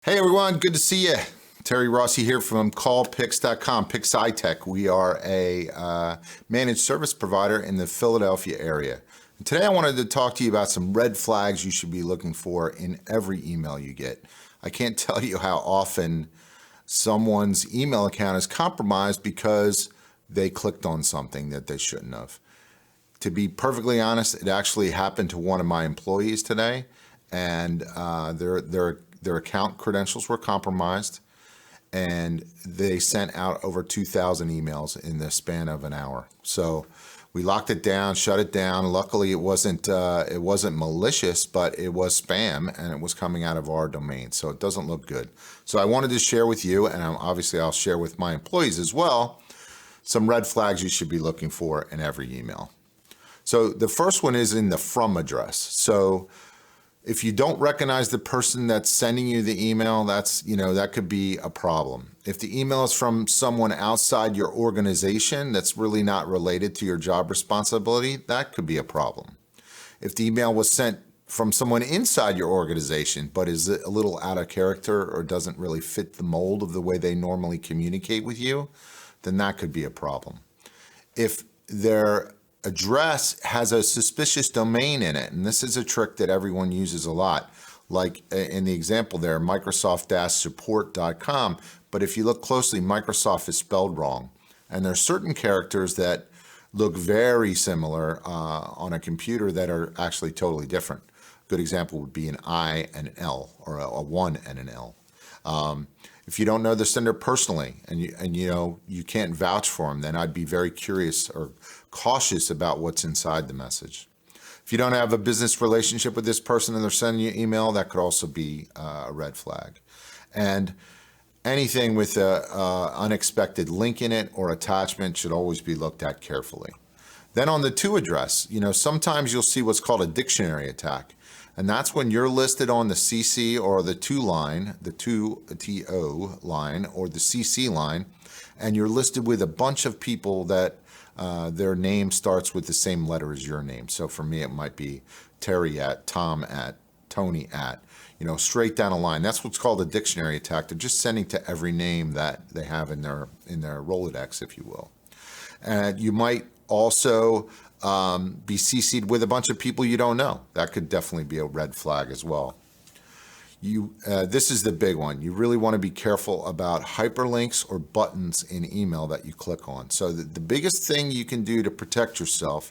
Hey everyone, good to see you. Terry Rossi here from callpix.com, Pix We are a managed service provider in the Philadelphia area. And today I wanted to talk to you about some red flags you should be looking for in every email you get. I can't tell you how often someone's email account is compromised because they clicked on something that they shouldn't have. To be perfectly honest, it actually happened to one of my employees today, and their account credentials were compromised, and they sent out over 2,000 emails in the span of an hour. So we locked it down, shut it down. Luckily, it wasn't malicious, but it was spam, and it was coming out of our domain. So it doesn't look good. So I wanted to share with you, and obviously I'll share with my employees as well, some red flags you should be looking for in every email. So the first one is in the from address. So if you don't recognize the person that's sending you the email, that could be a problem. If the email is from someone outside your organization that's really not related to your job responsibility, that could be a problem. If the email was sent from someone inside your organization but is a little out of character or doesn't really fit the mold of the way they normally communicate with you, then that could be a problem. If their address has a suspicious domain in it, and this is a trick that everyone uses a lot, like in the example there, Microsoft-support.com, but if you look closely, Microsoft is spelled wrong, and there are certain characters that look very similar on a computer that are actually totally different. A good example would be an I and an L, or a 1 and an L. If you don't know the sender personally and you can't vouch for them, then I'd be very curious or cautious about what's inside the message. If you don't have a business relationship with this person and they're sending you email, that could also be a red flag. And anything with an unexpected link in it or attachment should always be looked at carefully. Then on the to address, sometimes you'll see what's called a dictionary attack. And that's when you're listed on the CC or the to line, the to line or the CC line, and you're listed with a bunch of people that their name starts with the same letter as your name. So for me, it might be Terry at, Tom at, Tony at, straight down a line. That's what's called a dictionary attack. They're just sending to every name that they have in their Rolodex, if you will. And you might also be CC'd with a bunch of people you don't know. That could definitely be a red flag as well. This is the big one. You really want to be careful about hyperlinks or buttons in email that you click on. So the biggest thing you can do to protect yourself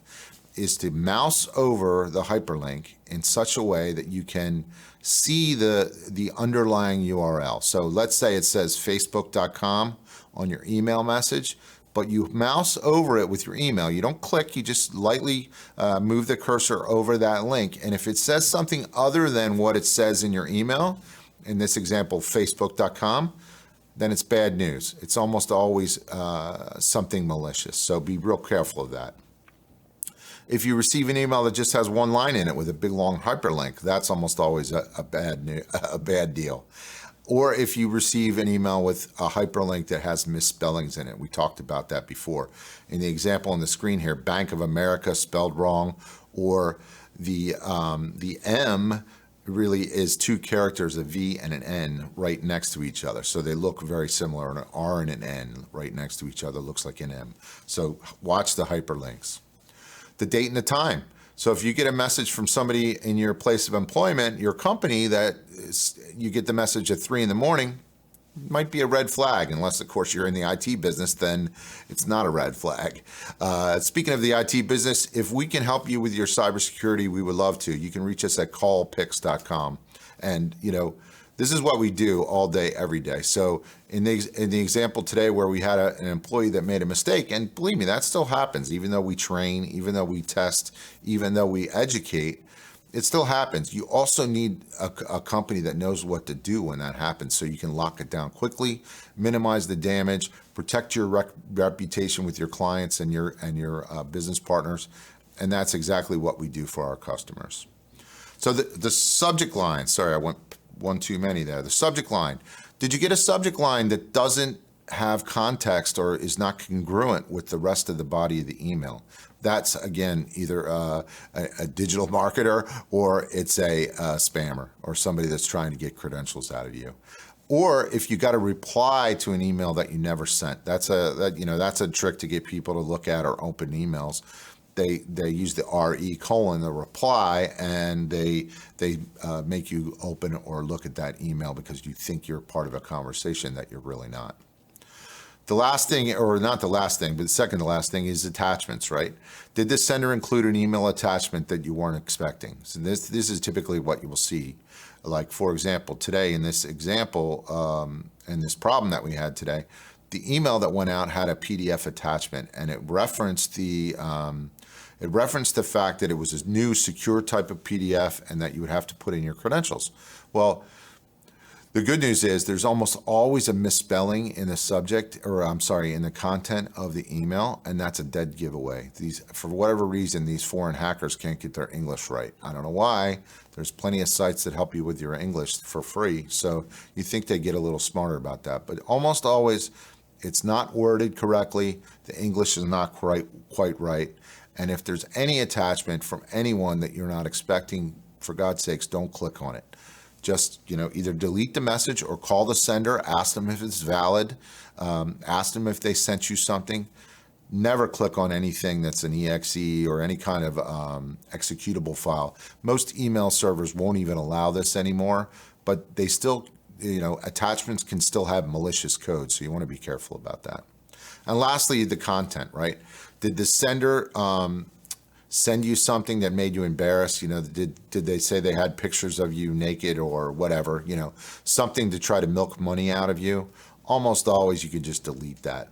is to mouse over the hyperlink in such a way that you can see the underlying URL. So let's say it says facebook.com on your email message, but you mouse over it with your email. You don't click, you just lightly move the cursor over that link. And if it says something other than what it says in your email, in this example, facebook.com, then it's bad news. It's almost always something malicious. So be real careful of that. If you receive an email that just has one line in it with a big long hyperlink, that's almost always a bad deal. Or if you receive an email with a hyperlink that has misspellings in it. We talked about that before. In the example on the screen here, Bank of America spelled wrong, or the M really is two characters, a V and an N, right next to each other. So they look very similar. An R and an N right next to each other looks like an M. So watch the hyperlinks. The date and the time. So if you get a message from somebody in your place of employment, your company, you get the message at 3 in the morning, it might be a red flag, unless, of course, you're in the IT business, then it's not a red flag. Speaking of the IT business, if we can help you with your cybersecurity, we would love to. You can reach us at callpix.com. And, this is what we do all day, every day. So in the example today where we had an employee that made a mistake, and believe me, that still happens, even though we train, even though we test, even though we educate, it still happens. You also need a company that knows what to do when that happens, so you can lock it down quickly, minimize the damage, protect your reputation with your clients and your business partners, and that's exactly what we do for our customers. So the subject line, sorry, I went one too many there. The subject line. Did you get a subject line that doesn't have context or is not congruent with the rest of the body of the email? That's, again, either a digital marketer or it's a spammer or somebody that's trying to get credentials out of you. Or if you got a reply to an email that you never sent, that's a trick to get people to look at or open emails. They use the RE colon, the reply, and they make you open or look at that email because you think you're part of a conversation that you're really not. The last thing, or not the last thing, but the second to last thing is attachments, right? Did the sender include an email attachment that you weren't expecting? So this is typically what you will see. Like, for example, today in this example, in this problem that we had today, the email that went out had a PDF attachment, and it referenced the fact that it was a new secure type of PDF and that you would have to put in your credentials. Well, the good news is there's almost always a misspelling in the subject, or I'm sorry, in the content of the email, and that's a dead giveaway. For whatever reason, these foreign hackers can't get their English right. I don't know why. There's plenty of sites that help you with your English for free, so you think they get a little smarter about that. But almost always, it's not worded correctly. The English is not quite right. And if there's any attachment from anyone that you're not expecting, for God's sakes, don't click on it. Just, either delete the message or call the sender, ask them if it's valid, ask them if they sent you something. Never click on anything that's an exe or any kind of executable file. Most email servers won't even allow this anymore, but they still, attachments can still have malicious code, so you want to be careful about that. And lastly, the content, right? Did the sender send you something that made you embarrassed? Did they say they had pictures of you naked or whatever, something to try to milk money out of you? Almost always you could just delete that.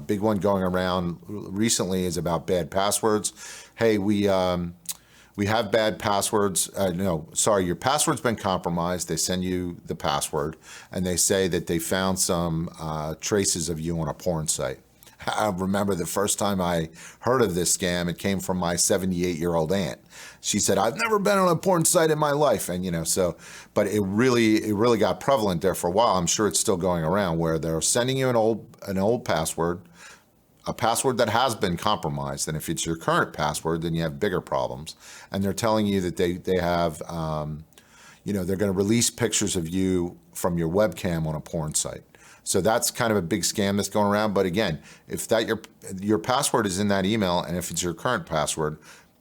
Big one going around recently is about bad passwords. Hey, we have bad passwords. Your password's been compromised. They send you the password and they say that they found some traces of you on a porn site. I remember the first time I heard of this scam, it came from my 78-year-old aunt. She said, "I've never been on a porn site in my life." And, but it really got prevalent there for a while. I'm sure it's still going around where they're sending you an old password, a password that has been compromised. And if it's your current password, then you have bigger problems. And they're telling you that they have, they're going to release pictures of you from your webcam on a porn site. So that's kind of a big scam that's going around. But again, if that your password is in that email, and if it's your current password,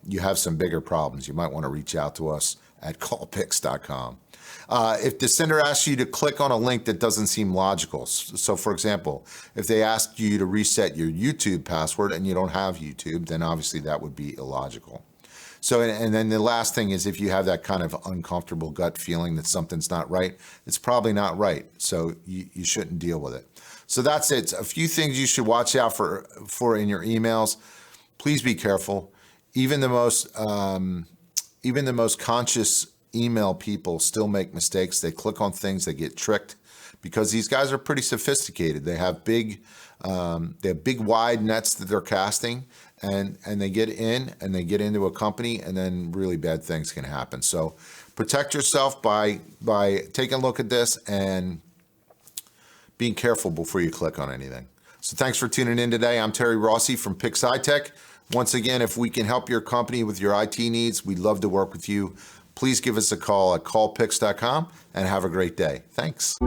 you have some bigger problems. You might want to reach out to us at callpix.com. If the sender asks you to click on a link that doesn't seem logical, so for example, if they ask you to reset your YouTube password and you don't have YouTube, then obviously that would be illogical. So, and then the last thing is if you have that kind of uncomfortable gut feeling that something's not right, it's probably not right. So you shouldn't deal with it. So that's it. A few things you should watch out for in your emails. Please be careful. Even the most conscious email people still make mistakes. They click on things, they get tricked because these guys are pretty sophisticated. They have big wide nets that they're casting. And they get in and they get into a company and then really bad things can happen. So protect yourself by taking a look at this and being careful before you click on anything. So thanks for tuning in today. I'm Terry Rossi from Pixed Tech. Once again, if we can help your company with your IT needs, we'd love to work with you. Please give us a call at callpix.com and have a great day. Thanks.